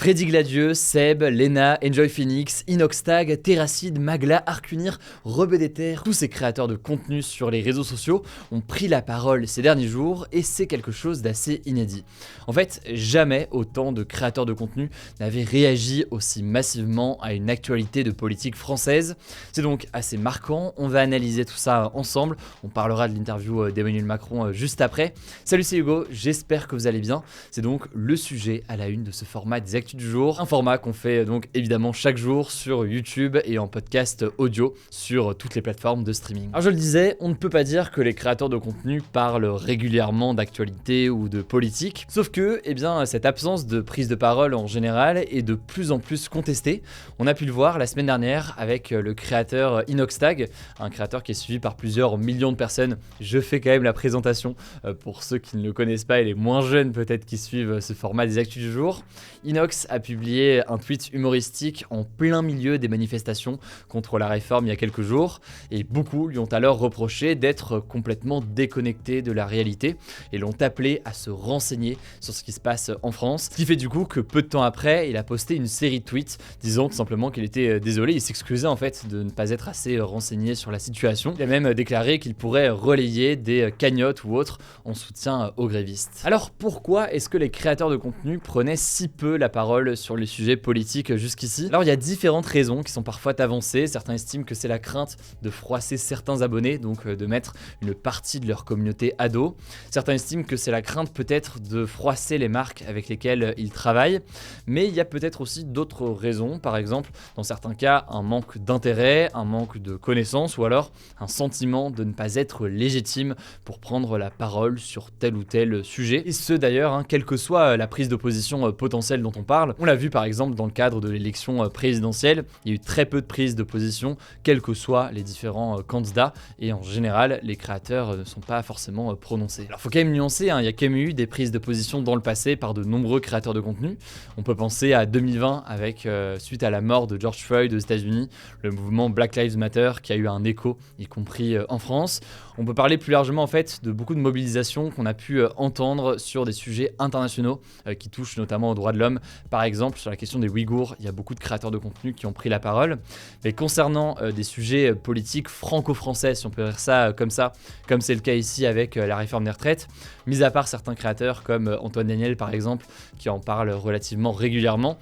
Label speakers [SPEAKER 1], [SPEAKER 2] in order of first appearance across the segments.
[SPEAKER 1] Freddy Gladieux, Seb, Lena, Enjoy Phoenix, Inoxtag, Terracid, Magla, Arcunir, Rebedéter, tous ces créateurs de contenu sur les réseaux sociaux ont pris la parole ces derniers jours et c'est quelque chose d'assez inédit. En fait, jamais autant de créateurs de contenu n'avaient réagi aussi massivement à une actualité de politique française. C'est donc assez marquant, on va analyser tout ça ensemble, on parlera de l'interview d'Emmanuel Macron juste après. Salut, c'est Hugo, j'espère que vous allez bien. C'est donc le sujet à la une de ce format des actus du jour, un format qu'on fait donc évidemment chaque jour sur YouTube et en podcast audio sur toutes les plateformes de streaming. Alors je le disais, on ne peut pas dire que les créateurs de contenu parlent régulièrement d'actualité ou de politique, sauf que cette absence de prise de parole en général est de plus en plus contestée. On a pu le voir la semaine dernière avec le créateur Inoxtag, un créateur qui est suivi par plusieurs millions de personnes. Je fais quand même la présentation pour ceux qui ne le connaissent pas et les moins jeunes peut-être qui suivent ce format des actus du jour. Inox a publié un tweet humoristique en plein milieu des manifestations contre la réforme il y a quelques jours et beaucoup lui ont alors reproché d'être complètement déconnecté de la réalité et l'ont appelé à se renseigner sur ce qui se passe en France. Ce qui fait du coup que peu de temps après, il a posté une série de tweets disant tout simplement qu'il était désolé, il s'excusait en fait de ne pas être assez renseigné sur la situation. Il a même déclaré qu'il pourrait relayer des cagnottes ou autres en soutien aux grévistes. Alors pourquoi est-ce que les créateurs de contenu prenaient si peu la parole sur les sujets politiques jusqu'ici? Alors il y a différentes raisons qui sont parfois avancées. Certains estiment que c'est la crainte de froisser certains abonnés, donc de mettre une partie de leur communauté à dos. Certains estiment que c'est la crainte peut-être de froisser les marques avec lesquelles ils travaillent. Mais il y a peut-être aussi d'autres raisons, par exemple dans certains cas un manque d'intérêt, un manque de connaissances ou alors un sentiment de ne pas être légitime pour prendre la parole sur tel ou tel sujet. Et ce d'ailleurs, quelle que soit la prise d'opposition potentielle dont on parle. On l'a vu par exemple dans le cadre de l'élection présidentielle, il y a eu très peu de prises de position, quels que soient les différents candidats, et en général, les créateurs ne sont pas forcément prononcés. Alors faut quand même nuancer, il y a quand même eu des prises de position dans le passé par de nombreux créateurs de contenu. On peut penser à 2020 avec, suite à la mort de George Floyd aux États-Unis, le mouvement Black Lives Matter qui a eu un écho, y compris en France. On peut parler plus largement en fait de beaucoup de mobilisations qu'on a pu entendre sur des sujets internationaux qui touchent notamment aux droits de l'homme. Par exemple, sur la question des Ouïghours, il y a beaucoup de créateurs de contenu qui ont pris la parole. Mais concernant des sujets politiques franco-français, si on peut dire ça, comme c'est le cas ici avec la réforme des retraites, mis à part certains créateurs comme Antoine Daniel par exemple, qui en parlent relativement régulièrement,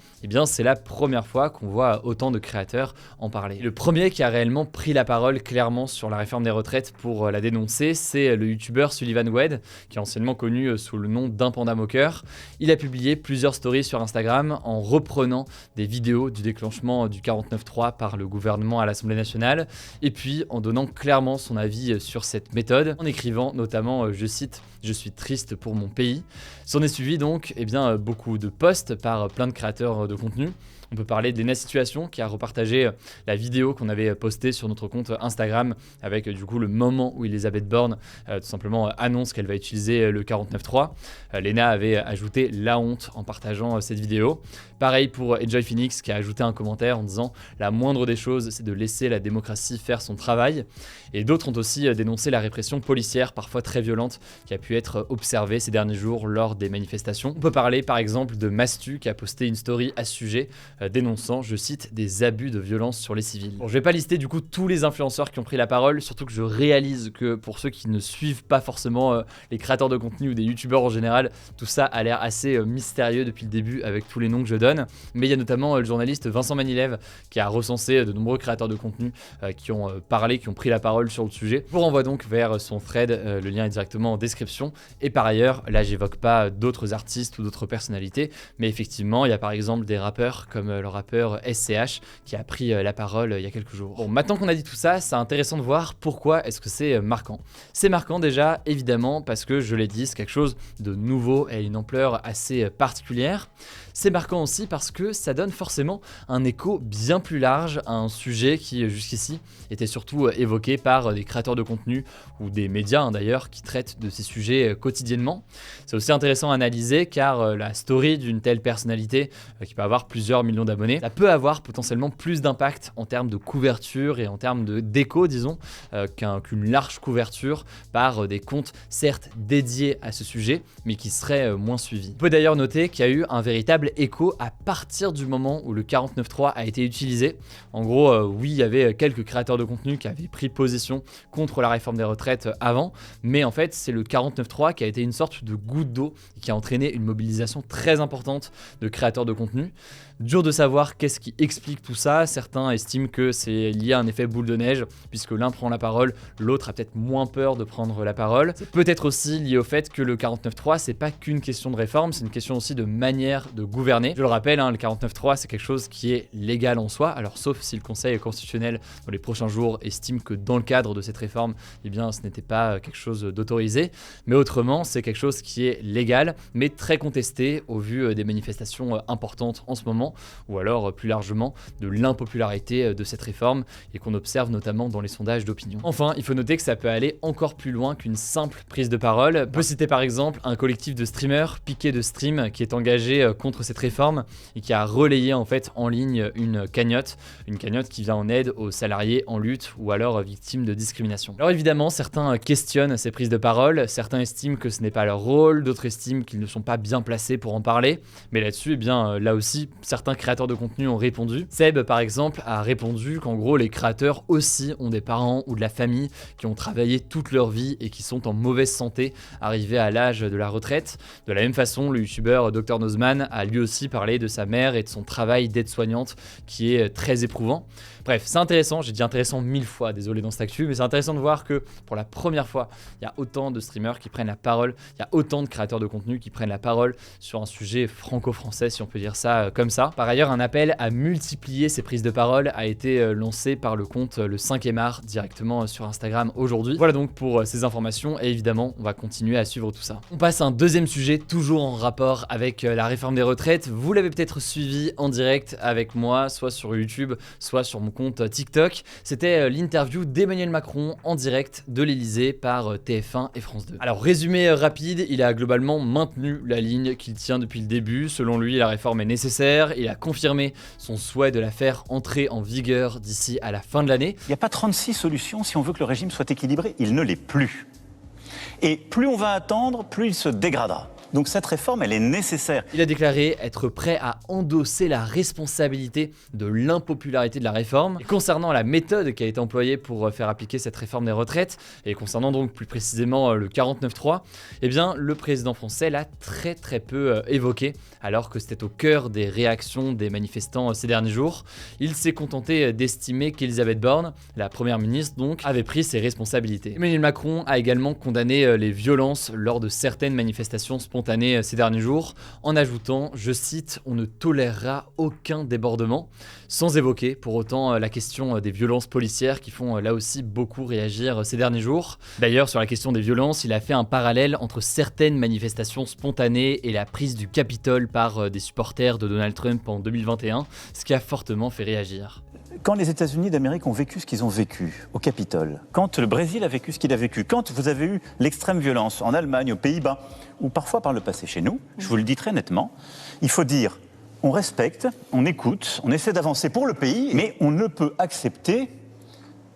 [SPEAKER 1] c'est la première fois qu'on voit autant de créateurs en parler. Le premier qui a réellement pris la parole clairement sur la réforme des retraites pour la dénoncer, c'est le youtubeur Sullivan Wed, qui est anciennement connu sous le nom d'Un Panda Moqueur. Il a publié plusieurs stories sur Instagram en reprenant des vidéos du déclenchement du 49.3 par le gouvernement à l'Assemblée nationale et puis en donnant clairement son avis sur cette méthode, en écrivant notamment, je cite, « Je suis triste pour mon pays ». S'en est suivi donc beaucoup de posts par plein de créateurs de contenu. On peut parler d'Ena Situation qui a repartagé la vidéo qu'on avait postée sur notre compte Instagram avec du coup le moment où Elisabeth Borne tout simplement annonce qu'elle va utiliser le 49.3. Lena avait ajouté la honte en partageant cette vidéo. Pareil pour Enjoy Phoenix qui a ajouté un commentaire en disant la moindre des choses c'est de laisser la démocratie faire son travail. Et d'autres ont aussi dénoncé la répression policière parfois très violente qui a pu être observée ces derniers jours lors des manifestations. On peut parler par exemple de Mastu qui a posté une story à ce sujet dénonçant, je cite, des abus de violence sur les civils. Bon, je vais pas lister du coup tous les influenceurs qui ont pris la parole, surtout que je réalise que pour ceux qui ne suivent pas forcément les créateurs de contenu ou des youtubeurs en général, tout ça a l'air assez mystérieux depuis le début avec tous les noms que je donne. Mais il y a notamment le journaliste Vincent Manilev qui a recensé de nombreux créateurs de contenu qui ont parlé, qui ont pris la parole sur le sujet. Je vous renvoie donc vers son thread, le lien est directement en description. Et par ailleurs, là j'évoque pas d'autres artistes ou d'autres personnalités, mais effectivement il y a par exemple des rappeurs comme le rappeur SCH qui a pris la parole il y a quelques jours. Bon, maintenant qu'on a dit tout ça, c'est intéressant de voir pourquoi est-ce que c'est marquant. C'est marquant déjà évidemment parce que je l'ai dit, c'est quelque chose de nouveau et à une ampleur assez particulière. C'est marquant aussi parce que ça donne forcément un écho bien plus large à un sujet qui jusqu'ici était surtout évoqué par des créateurs de contenu ou des médias d'ailleurs qui traitent de ces sujets quotidiennement. C'est aussi intéressant à analyser car la story d'une telle personnalité qui peut avoir plusieurs millions d'abonnés, ça peut avoir potentiellement plus d'impact en termes de couverture et en termes d'écho disons qu'une large couverture par des comptes certes dédiés à ce sujet mais qui seraient moins suivis. On peut d'ailleurs noter qu'il y a eu un véritable véritable écho à partir du moment où le 49.3 a été utilisé. En gros, oui, il y avait quelques créateurs de contenu qui avaient pris position contre la réforme des retraites avant, mais en fait, c'est le 49.3 qui a été une sorte de goutte d'eau qui a entraîné une mobilisation très importante de créateurs de contenu. Dur de savoir qu'est-ce qui explique tout ça. Certains estiment que c'est lié à un effet boule de neige, puisque l'un prend la parole, l'autre a peut-être moins peur de prendre la parole. C'est peut-être aussi lié au fait que le 49.3, c'est pas qu'une question de réforme, c'est une question aussi de manière de gouverner. Je le rappelle, le 49.3, c'est quelque chose qui est légal en soi, alors sauf si le Conseil constitutionnel, dans les prochains jours, estime que dans le cadre de cette réforme, eh bien, ce n'était pas quelque chose d'autorisé. Mais autrement, c'est quelque chose qui est légal, mais très contesté au vu des manifestations importantes en ce moment, ou alors plus largement de l'impopularité de cette réforme et qu'on observe notamment dans les sondages d'opinion. Enfin, il faut noter que ça peut aller encore plus loin qu'une simple prise de parole. On peut citer par exemple un collectif de streamers, Piqué de Stream, qui est engagé contre cette réforme et qui a relayé en fait en ligne une cagnotte qui vient en aide aux salariés en lutte ou alors victimes de discrimination. Alors évidemment, certains questionnent ces prises de parole, certains estiment que ce n'est pas leur rôle, d'autres estiment qu'ils ne sont pas bien placés pour en parler, mais là-dessus, eh bien là aussi, certains créateurs de contenu ont répondu. Seb, par exemple, a répondu qu'en gros, les créateurs aussi ont des parents ou de la famille qui ont travaillé toute leur vie et qui sont en mauvaise santé, arrivés à l'âge de la retraite. De la même façon, le youtubeur Dr Nozman a lui aussi parlé de sa mère et de son travail d'aide-soignante qui est très éprouvant. Bref, c'est intéressant, j'ai dit intéressant 1000 fois, désolé dans cette actu, mais c'est intéressant de voir que pour la première fois, il y a autant de streamers qui prennent la parole, il y a autant de créateurs de contenu qui prennent la parole sur un sujet franco-français, si on peut dire ça comme ça. Par ailleurs, un appel à multiplier ces prises de parole a été lancé par le compte Le 5e Art directement sur Instagram aujourd'hui. Voilà donc pour ces informations et évidemment, on va continuer à suivre tout ça. On passe à un deuxième sujet, toujours en rapport avec la réforme des retraites. Vous l'avez peut-être suivi en direct avec moi, soit sur YouTube, soit sur mon compte TikTok. C'était l'interview d'Emmanuel Macron en direct de l'Elysée par TF1 et France 2. Alors résumé rapide, il a globalement maintenu la ligne qu'il tient depuis le début. Selon lui, la réforme est nécessaire. Il a confirmé son souhait de la faire entrer en vigueur d'ici à la fin de l'année.
[SPEAKER 2] Il n'y a pas 36 solutions si on veut que le régime soit équilibré. Il ne l'est plus. Et plus on va attendre, plus il se dégradera. Donc cette réforme, elle est nécessaire.
[SPEAKER 1] Il a déclaré être prêt à endosser la responsabilité de l'impopularité de la réforme. Et concernant la méthode qui a été employée pour faire appliquer cette réforme des retraites, et concernant donc plus précisément le 49.3, eh bien le président français l'a très peu évoqué, alors que c'était au cœur des réactions des manifestants ces derniers jours. Il s'est contenté d'estimer qu'Elisabeth Borne, la première ministre donc, avait pris ses responsabilités. Emmanuel Macron a également condamné les violences lors de certaines manifestations spontanées ces derniers jours, en ajoutant, je cite, « On ne tolérera aucun débordement », sans évoquer pour autant la question des violences policières qui font là aussi beaucoup réagir ces derniers jours. D'ailleurs, sur la question des violences, il a fait un parallèle entre certaines manifestations spontanées et la prise du Capitole par des supporters de Donald Trump en 2021, ce qui a fortement fait réagir.
[SPEAKER 2] Quand les États-Unis d'Amérique ont vécu ce qu'ils ont vécu au Capitole, quand le Brésil a vécu ce qu'il a vécu, quand vous avez eu l'extrême violence en Allemagne, aux Pays-Bas, ou parfois par le passé chez nous, je vous le dis très nettement, il faut dire, on respecte, on écoute, on essaie d'avancer pour le pays, mais on ne peut accepter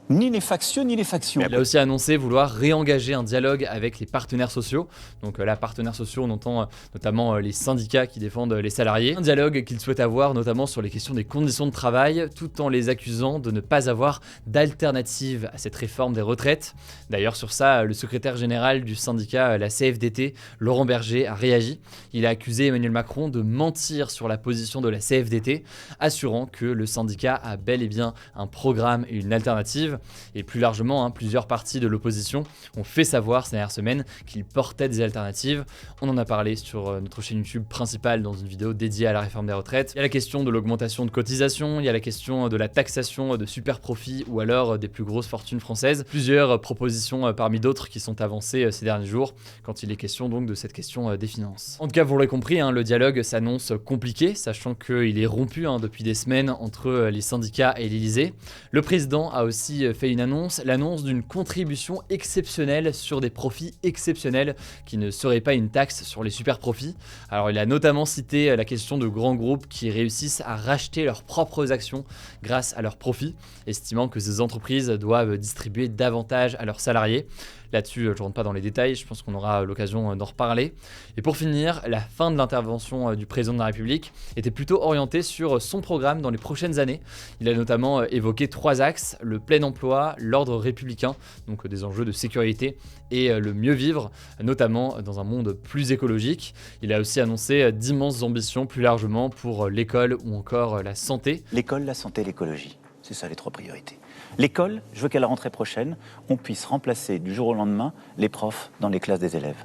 [SPEAKER 2] ni les factieux ni les factions.
[SPEAKER 1] Il a aussi annoncé vouloir réengager un dialogue avec les partenaires sociaux. Donc là, partenaires sociaux, on entend notamment les syndicats qui défendent les salariés. Un dialogue qu'il souhaite avoir notamment sur les questions des conditions de travail, tout en les accusant de ne pas avoir d'alternative à cette réforme des retraites. D'ailleurs, sur ça, le secrétaire général du syndicat, la CFDT, Laurent Berger, a réagi. Il a accusé Emmanuel Macron de mentir sur la position de la CFDT, assurant que le syndicat a bel et bien un programme et une alternative. Et plus largement, plusieurs partis de l'opposition ont fait savoir ces dernières semaines qu'ils portaient des alternatives. On en a parlé sur notre chaîne YouTube principale dans une vidéo dédiée à la réforme des retraites. Il y a la question de l'augmentation de cotisations, il y a la question de la taxation de super profits ou alors des plus grosses fortunes françaises. Plusieurs propositions parmi d'autres qui sont avancées ces derniers jours quand il est question donc de cette question des finances. En tout cas, vous l'aurez compris, le dialogue s'annonce compliqué, sachant qu'il est rompu depuis des semaines entre les syndicats et l'Elysée. Le président a aussi fait une annonce, l'annonce d'une contribution exceptionnelle sur des profits exceptionnels qui ne serait pas une taxe sur les super profits. Alors il a notamment cité la question de grands groupes qui réussissent à racheter leurs propres actions grâce à leurs profits, estimant que ces entreprises doivent distribuer davantage à leurs salariés. Là-dessus, je ne rentre pas dans les détails, je pense qu'on aura l'occasion d'en reparler. Et pour finir, la fin de l'intervention du président de la République était plutôt orientée sur son programme dans les prochaines années. Il a notamment évoqué 3 axes, le plein emploi, l'ordre républicain, donc des enjeux de sécurité, et le mieux vivre, notamment dans un monde plus écologique. Il a aussi annoncé d'immenses ambitions plus largement pour l'école ou encore la santé.
[SPEAKER 2] L'école, la santé, l'écologie. C'est ça les 3 priorités. L'école, je veux qu'à la rentrée prochaine, on puisse remplacer du jour au lendemain les profs dans les classes des élèves.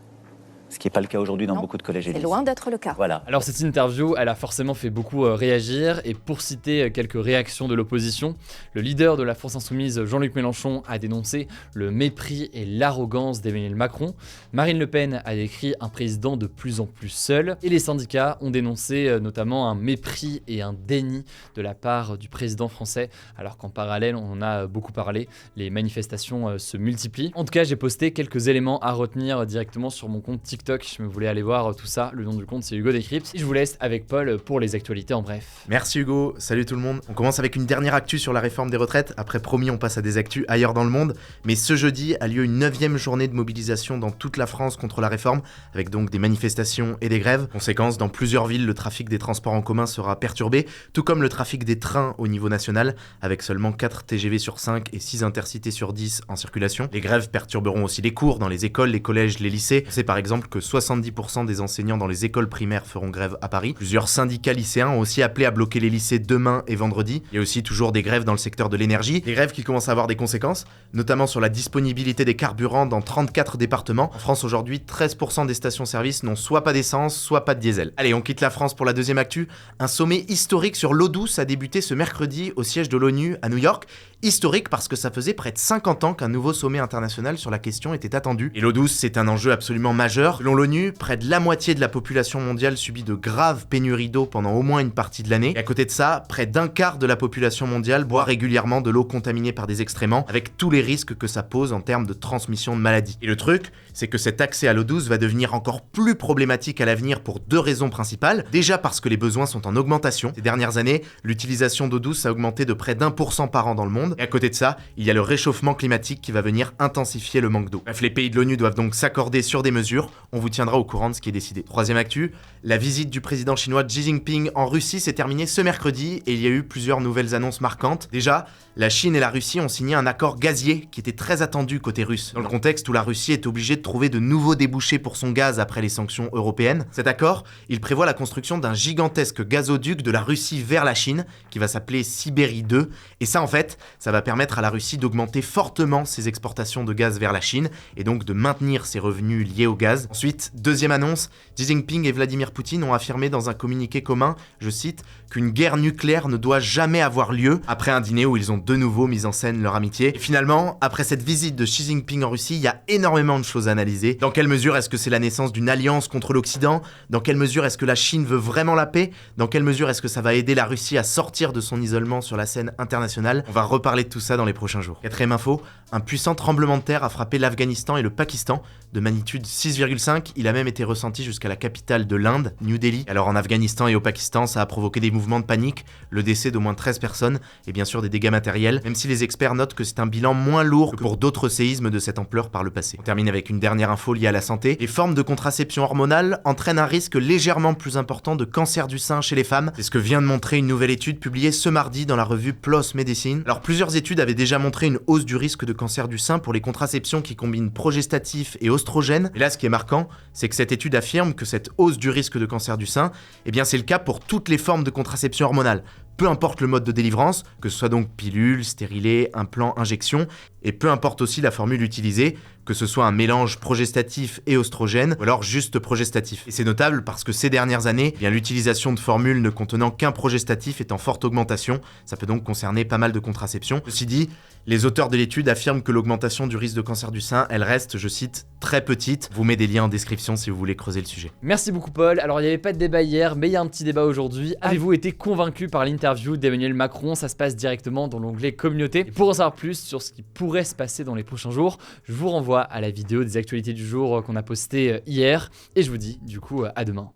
[SPEAKER 2] Ce qui n'est pas le cas aujourd'hui dans beaucoup de collèges et lycées.
[SPEAKER 3] C'est loin d'être le cas.
[SPEAKER 2] Voilà.
[SPEAKER 1] Alors cette interview, elle a forcément fait beaucoup réagir, et pour citer quelques réactions de l'opposition, le leader de la France Insoumise, Jean-Luc Mélenchon, a dénoncé le mépris et l'arrogance d'Emmanuel Macron. Marine Le Pen a décrit un président de plus en plus seul, et les syndicats ont dénoncé notamment un mépris et un déni de la part du président français, alors qu'en parallèle, on en a beaucoup parlé, les manifestations se multiplient. En tout cas, j'ai posté quelques éléments à retenir directement sur mon compte TikTok. Je me voulais aller voir tout ça. Le nom du compte, c'est Hugo Décrypte. Et je vous laisse avec Paul pour les actualités en bref.
[SPEAKER 4] Merci Hugo, salut tout le monde. On commence avec une dernière actu sur la réforme des retraites. Après, promis, on passe à des actus ailleurs dans le monde. Mais ce jeudi a lieu une 9e journée de mobilisation dans toute la France contre la réforme, avec donc des manifestations et des grèves. Conséquence, dans plusieurs villes, le trafic des transports en commun sera perturbé, tout comme le trafic des trains au niveau national, avec seulement 4 TGV sur 5 et 6 intercités sur 10 en circulation. Les grèves perturberont aussi les cours dans les écoles, les collèges, les lycées. On sait par exemple que 70% des enseignants dans les écoles primaires feront grève à Paris. Plusieurs syndicats lycéens ont aussi appelé à bloquer les lycées demain et vendredi. Il y a aussi toujours des grèves dans le secteur de l'énergie. Des grèves qui commencent à avoir des conséquences, notamment sur la disponibilité des carburants dans 34 départements. En France aujourd'hui, 13% des stations-service n'ont soit pas d'essence, soit pas de diesel. Allez, on quitte la France pour la deuxième actu. Un sommet historique sur l'eau douce a débuté ce mercredi au siège de l'ONU à New York. Historique parce que ça faisait près de 50 ans qu'un nouveau sommet international sur la question était attendu. Et l'eau douce, c'est un enjeu absolument majeur. Selon l'ONU, près de la moitié de la population mondiale subit de graves pénuries d'eau pendant au moins une partie de l'année. Et à côté de ça, près d'un quart de la population mondiale boit régulièrement de l'eau contaminée par des excréments, avec tous les risques que ça pose en termes de transmission de maladies. Et le truc, c'est que cet accès à l'eau douce va devenir encore plus problématique à l'avenir pour 2 raisons principales. Déjà parce que les besoins sont en augmentation. Ces dernières années, l'utilisation d'eau douce a augmenté de près d'1% par an dans le monde. Et à côté de ça, il y a le réchauffement climatique qui va venir intensifier le manque d'eau. Bref, les pays de l'ONU doivent donc s'accorder sur des mesures. On vous tiendra au courant de ce qui est décidé. Troisième actu, la visite du président chinois Xi Jinping en Russie s'est terminée ce mercredi et il y a eu plusieurs nouvelles annonces marquantes. Déjà, la Chine et la Russie ont signé un accord gazier qui était très attendu côté russe, dans le contexte où la Russie est obligée de trouver de nouveaux débouchés pour son gaz après les sanctions européennes. Cet accord, il prévoit la construction d'un gigantesque gazoduc de la Russie vers la Chine, qui va s'appeler Sibérie 2, et ça en fait, ça va permettre à la Russie d'augmenter fortement ses exportations de gaz vers la Chine, et donc de maintenir ses revenus liés au gaz. Ensuite, deuxième annonce, Xi Jinping et Vladimir Poutine ont affirmé dans un communiqué commun, je cite, qu'une guerre nucléaire ne doit jamais avoir lieu, après un dîner où ils ont de nouveau mis en scène leur amitié. Et finalement, après cette visite de Xi Jinping en Russie, il y a énormément de choses à analyser. Dans quelle mesure est-ce que c'est la naissance d'une alliance contre l'Occident? Dans quelle mesure est-ce que la Chine veut vraiment la paix? Dans quelle mesure est-ce que ça va aider la Russie à sortir de son isolement sur la scène internationale? On va reparler de tout ça dans les prochains jours. Quatrième info, un puissant tremblement de terre a frappé l'Afghanistan et le Pakistan de magnitude 6,5. Il a même été ressenti jusqu'à la capitale de l'Inde, New Delhi. Alors en Afghanistan et au Pakistan, ça a provoqué des mouvements de panique, le décès d'au moins 13 personnes et bien sûr des dégâts matériels, même si les experts notent que c'est un bilan moins lourd que pour d'autres séismes de cette ampleur par le passé. On termine avec une dernière info liée à la santé. Les formes de contraception hormonale entraînent un risque légèrement plus important de cancer du sein chez les femmes. C'est ce que vient de montrer une nouvelle étude publiée ce mardi dans la revue PLOS Medicine. Alors plusieurs études avaient déjà montré une hausse du risque de cancer du sein pour les contraceptions qui combinent progestatifs et oestrogènes. Et là, ce qui est marquant, c'est que cette étude affirme que cette hausse du risque de cancer du sein, eh bien c'est le cas pour toutes les formes de contraception hormonale. Peu importe le mode de délivrance, que ce soit donc pilule, stérilet, implant, injection, et peu importe aussi la formule utilisée, que ce soit un mélange progestatif et oestrogène, ou alors juste progestatif. Et c'est notable parce que ces dernières années, eh bien l'utilisation de formules ne contenant qu'un progestatif est en forte augmentation, ça peut donc concerner pas mal de contraceptions. Ceci dit, les auteurs de l'étude affirment que l'augmentation du risque de cancer du sein, elle reste, je cite, très petite. Je vous mets des liens en description si vous voulez creuser le sujet.
[SPEAKER 1] Merci beaucoup Paul. Alors il n'y avait pas de débat hier, mais il y a un petit débat aujourd'hui. Avez-vous été convaincu par l'interview d'Emmanuel Macron? Ça se passe directement dans l'onglet communauté. Et pour en savoir plus sur ce qui pourrait se passer dans les prochains jours, je vous renvoie à la vidéo des actualités du jour qu'on a postée hier. Et je vous dis du coup à demain.